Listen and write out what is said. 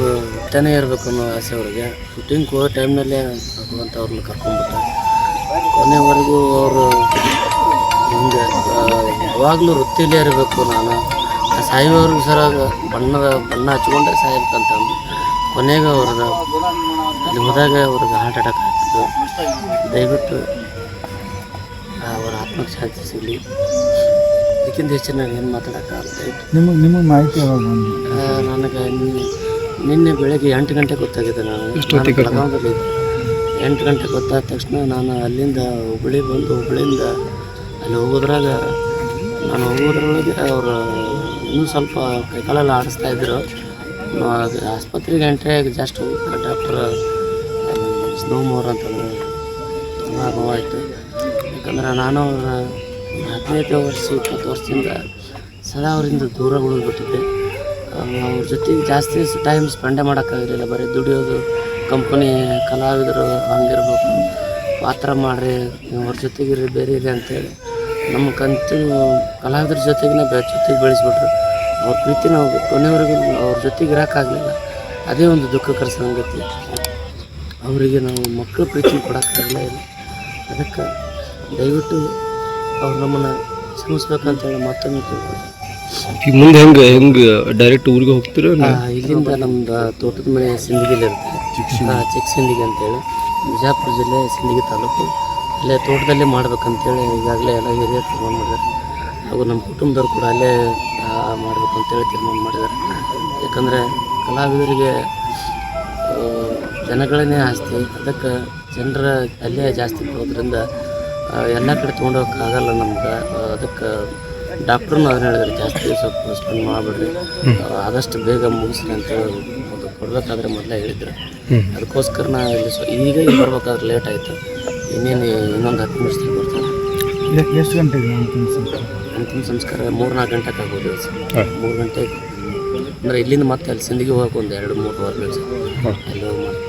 ಅವ್ರು ಹುಟ್ಟನೇ ಇರಬೇಕು ಅನ್ನೋ ಆಸೆ ಅವ್ರಿಗೆ. ಶೂಟಿಂಗ್ ಹೋಗೋ ಟೈಮ್ನಲ್ಲೇ ಭಗವಂತ ಅವ್ರನ್ನ ಕರ್ಕೊಂಡ್ಬಿಟ್ಟ. ಕೊನೆವರೆಗೂ ಅವರು ಹಿಂಗೆ ಯಾವಾಗಲೂ ವೃತ್ತಿಲೇ ಇರಬೇಕು, ನಾನು ಸಾಯುವವ್ರಿಗೆ ಸರ ಬಣ್ಣ ಹಚ್ಕೊಂಡೆ ಸಾಯ್ಬೇಕಂತ ಅಂದು ಕೊನೆಗೆ ಅವ್ರಿಗೆ ಅಲ್ಲಿ ಹೋದಾಗ ಅವ್ರಿಗೆ ಹಾರ್ಟ್ ಅಟ್ಯಾಕ್ ಆಗ್ತಿತ್ತು. ದಯವಿಟ್ಟು ಅವರ ಆತ್ಮಕ್ಕೆ ಶಾಂತಿ ಸಿಗಲಿ. ಇದಕ್ಕಿಂತ ಹೆಚ್ಚಿನ ನಾನು ಏನು ಮಾತಾಡೋಕ್ಕಾಗಲ್ಲ. ನಿಮಗೆ ಮಾಹಿತಿ ಯಾವಾಗ ನನಗೆ ನಿನ್ನೆ ಬೆಳಗ್ಗೆ 8 ಗಂಟೆಗೆ ಗೊತ್ತಾಗಿದೆ. ನಾನು ಬೆಳಗಾವಿಯಲ್ಲಿ 8 ಗಂಟೆಗೆ ಗೊತ್ತಾದ ತಕ್ಷಣ ನಾನು ಅಲ್ಲಿಂದ ಹುಬ್ಬಳ್ಳಿಯಿಂದ ಅಲ್ಲಿ ಹೋಗೋದ್ರಾಗ ಹೋಗೋದ್ರೊಳಗೆ ಅವರು ಇನ್ನೂ ಸ್ವಲ್ಪ ಕೈಕಾಲೆಲ್ಲ ಆಡಿಸ್ತಾಯಿದ್ರು. ಆಸ್ಪತ್ರೆಗೆ ಎಂಟ್ರಿಯಾಗಿ ಜಸ್ಟ್ ಡಾಕ್ಟರ್ ಸ್ನೋ ಮೋರ್ ಅಂತಂದ್ರೆ ತುಂಬ ನೋವಾಯಿತು. ಯಾಕಂದ್ರೆ ನಾನು ಅವ್ರ 15 ವರ್ಷ 20 ವರ್ಷದಿಂದ ಸದಾ ಅವರಿಂದ ದೂರ ಉಳಿದ್ಬಿಟ್ಟಿದ್ದೆ. ಅವ್ರ ಜೊತೆಗೆ ಜಾಸ್ತಿ ಟೈಮ್ ಸ್ಪೆಂಡೇ ಮಾಡೋಕ್ಕಾಗಿರಲಿಲ್ಲ. ಬರೀ ದುಡಿಯೋದು, ಕಂಪನಿ ಕಲಾವಿದರು ಹಂಗಿರ್ಬೇಕು, ಪಾತ್ರ ಮಾಡಿರಿ, ಅವ್ರ ಜೊತೆಗಿರಿ, ಬೇರೆ ಇದೆ ಅಂತೇಳಿ ನಮ್ಮ ಕಲಾವಿದ್ರ ಜೊತೆಗೆ ಜೊತೆಗೆ ಬೆಳೆಸ್ಬಿಟ್ರು. ಅವ್ರ ಪ್ರೀತಿ ನಾವು ಕೊನೆವರೆಗೂ ಅವ್ರ ಜೊತೆಗೆ ಇರೋಕ್ಕಾಗಲಿಲ್ಲ. ಅದೇ ಒಂದು ದುಃಖಕರ ಸಂಗತಿ. ಅವರಿಗೆ ನಾವು ಮಕ್ಕಳ ಪ್ರೀತಿ ಕೊಡೋಕ್ಕಾಗಲೇ ಇಲ್ಲ. ಅದಕ್ಕೆ ದಯವಿಟ್ಟು ಅವ್ರು ನಮ್ಮನ್ನು ಕ್ಷಮಿಸ್ಬೇಕಂತೇಳಿ ಮತ್ತೊಮ್ಮೆ ಕೇಳ್ಬೋದು. ಈಗ ಮುಂದೆ ಹೆಂಗೆ ಡೈರೆಕ್ಟ್ ಊರಿಗೆ ಹೋಗ್ತೀರಾ? ಇಲ್ಲಿಂದ ನಮ್ಮದು ತೋಟದ ಮನೆ ಸಿಂದಗಿಲಿ ಇರುತ್ತೆ, ಚಿಕ್ಕ ಸಿಂದಗಿ ಅಂತೇಳಿ, ಬಿಜಾಪುರ ಜಿಲ್ಲೆ ಸಿಂದಗಿ ತಾಲೂಕು. ಅಲ್ಲೇ ತೋಟದಲ್ಲೇ ಮಾಡ್ಬೇಕಂತೇಳಿ ಈಗಾಗಲೇ ಎಲ್ಲ ಹಿರಿಯರು ತೀರ್ಮಾನ ಮಾಡಿದ್ದಾರೆ. ಹಾಗೂ ನಮ್ಮ ಕುಟುಂಬದವ್ರು ಕೂಡ ಅಲ್ಲೇ ಮಾಡ್ಬೇಕಂತೇಳಿ ತೀರ್ಮಾನ ಮಾಡಿದ್ದಾರೆ. ಯಾಕಂದರೆ ಕಲಾವಿದರಿಗೆ ಜನಗಳನ್ನೇ ಆಸ್ತಿ. ಅದಕ್ಕೆ ಜನರ ಅಲ್ಲೇ ಜಾಸ್ತಿ ಬರೋದ್ರಿಂದ ಎಲ್ಲ ಕಡೆ ತೊಗೊಂಡೋಗೋಕ್ಕಾಗಲ್ಲ ನಮ್ಗೆ. ಅದಕ್ಕೆ ಡಾಕ್ಟ್ರನ್ನ ಅದನ್ನ ಹೇಳಿದ್ರೆ ಜಾಸ್ತಿ ಸ್ವಲ್ಪ ಸ್ಪೆಂಡ್ ಮಾಡಿಬಿಡ್ರಿ, ಆದಷ್ಟು ಬೇಗ ಮುಗಿಸ್ರಿ ಅಂತೇಳಿ ಒಂದು ಕೊಡಬೇಕಾದ್ರೆ ಮೊದಲೇ ಹೇಳಿದ್ರು. ಅದಕ್ಕೋಸ್ಕರ ನಾ ಈಗ ಬರ್ಬೇಕಾದ್ರೆ ಲೇಟ್ ಆಯಿತು. ಇನ್ನೊಂದು 10 ನಿಮಿಷದಲ್ಲಿ ಬರ್ತಾರೆ. ಎಷ್ಟು ಗಂಟೆಗೆ ಅಂತಿಮ ಸಂಸ್ಕಾರ 3-4 ಗಂಟೆಗೆ ಆಗ್ಬೋದು ಸರ್. 3 ಗಂಟೆಗೆ ಅಂದರೆ ಇಲ್ಲಿಂದ ಮತ್ತೆ ಅಲ್ಲಿ ಸಿಂದಗಿ ಹೋಗಕ್ಕೆ ಒಂದು 2-3 ವಾರ ಬೇಕು ಸರ್. ಅಲ್ಲಿ ಹೋಗಿ ಮಾಡಿ